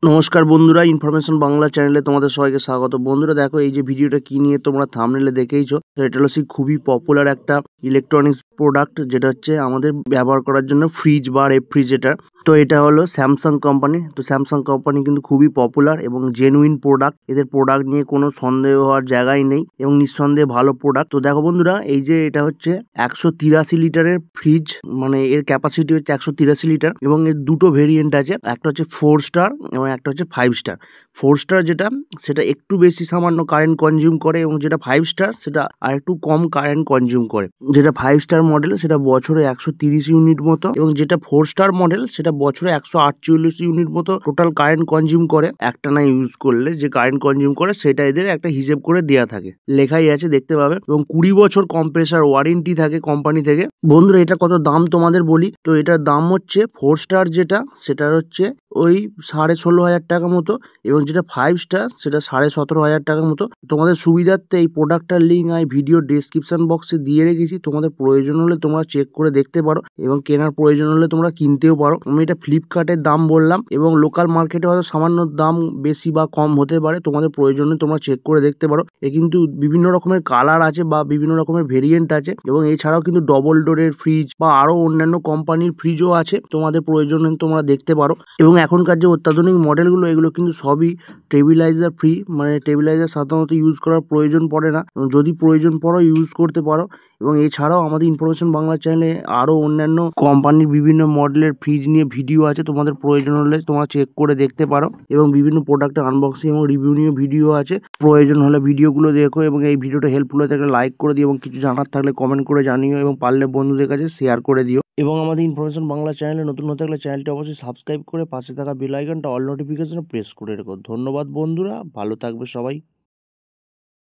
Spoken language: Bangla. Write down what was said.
নমস্কার বন্ধুরা, ইনফরমেশন বাংলা চ্যানেলে তোমাদের সবাইকে স্বাগত। বন্ধুরা দেখো, এই যে ভিডিওটা কি নিয়ে তোমরা থাম্বনেলে দেখেইছো, তো এটা হলো সেই খুবই পপুলার একটা ইলেকট্রনিক্স প্রোডাক্ট, যেটা হচ্ছে আমাদের ব্যবহার করার জন্য ফ্রিজ বা রেফ্রিজারেটর। তো এটা হলো স্যামসাং কোম্পানি। তো স্যামসাং কোম্পানি কিন্তু খুবই পপুলার এবং জেনুইন প্রোডাক্ট। এদের প্রোডাক্ট নিয়ে কোনো সন্দেহ হওয়ার জায়গাই নেই এবং নিঃসন্দেহে ভালো প্রোডাক্ট। তো দেখো বন্ধুরা, এই যে এটা হচ্ছে 183 লিটারের ফ্রিজ, মানে এর ক্যাপাসিটি হচ্ছে 183 লিটার এবং এর দুটো ভেরিয়েন্ট আছে। একটা হচ্ছে 4 স্টার এবং একটা হচ্ছে 5 স্টার। 4 স্টার যেটা, সেটা একটু বেশি সামান্য কারেন্ট কনজিউম করে এবং যেটা 5 স্টার সেটা আর একটু কম কারেন্ট কনজিউম করে। যেটা 5 স্টার মডেল সেটা বছরে 130 ইউনিট মতো এবং যেটা 4 স্টার মডেল সেটা বছরে 148 ইউনিট মতো টোটাল কারেন্ট কনজিউম করে। একটানা ইউজ করলে যে কারেন্ট কনজিউম করে সেটা এদের একটা হিসেব করে দেওয়া থাকে, লেখাই আছে, দেখতে পাবে। এবং 20 বছর কম্প্রেসার ওয়ারেন্টি থাকে কোম্পানি থেকে। বন্ধুরা, এটা কত দাম তোমাদের বলি। তো এটার দাম হচ্ছে 4 স্টার যেটা, সেটার হচ্ছে ওই 16,500 টাকা মতো এবং যেটা 5 স্টার সেটা 17,500 টাকার মতো। তোমাদের সুবিধার্থে এই প্রোডাক্টটার লিঙ্ক আমি ভিডিও ডেসক্রিপশন বক্সে দিয়ে রেখেছি, তোমাদের প্রয়োজন হলে তোমরা চেক করে দেখতে পারো এবং কেনার প্রয়োজন হলে তোমরা কিনতেও পারো। আমি এটা ফ্লিপকার্টের দাম বললাম এবং লোকাল মার্কেটে হয়তো সামান্য দাম বেশি বা কম হতে পারে, তোমাদের প্রয়োজনে তোমরা চেক করে দেখতে পারো। এ কিন্তু বিভিন্ন রকমের কালার আছে বা বিভিন্ন রকমের ভেরিয়েন্ট আছে এবং এছাড়াও কিন্তু ডবল ডোরের ফ্রিজ বা আরো অন্যান্য কোম্পানির ফ্রিজও আছে, তোমাদের প্রয়োজনে তোমরা দেখতে পারো। এবং এখনকার যে অত্যাধুনিক মডেলগুলো, এগুলো কিন্তু সবই টেবিলাইজার ফ্রি, মানে টেবিলাইজার সাধারণত ইউজ করার প্রয়োজন পড়ে না, যদি প্রয়োজন পড়ো ইউজ করতে পারো। এবং এছাড়াও আমাদের ইনফরমেশন বাংলা চ্যানেলে আরও অন্যান্য কোম্পানির বিভিন্ন মডেলের ফ্রিজ নিয়ে ভিডিও আছে, তোমাদের প্রয়োজন হলে তোমরা চেক করে দেখতে পারো। এবং বিভিন্ন প্রোডাক্টের আনবক্সিং এবং রিভিউ নিয়ে ভিডিও আছে, প্রয়োজন হলে ভিডিওগুলো দেখো। এবং এই ভিডিওটা হেল্পফুল হয়ে থাকলে লাইক করে দিও এবং কিছু জানার থাকলে কমেন্ট করে জানিও এবং পারলে বন্ধুদের কাছে শেয়ার করে দিও। এবং আমাদের ইনফরমেশন বাংলা চ্যানেলে নতুন হতে থাকলে চ্যানেলটি অবশ্যই সাবস্ক্রাইব করে পাশে থাকা বেল আইকনটা অল নোটিফিকেশনে প্রেস করে রেখো। ধন্যবাদ বন্ধুরা, ভালো থাকবে সবাই।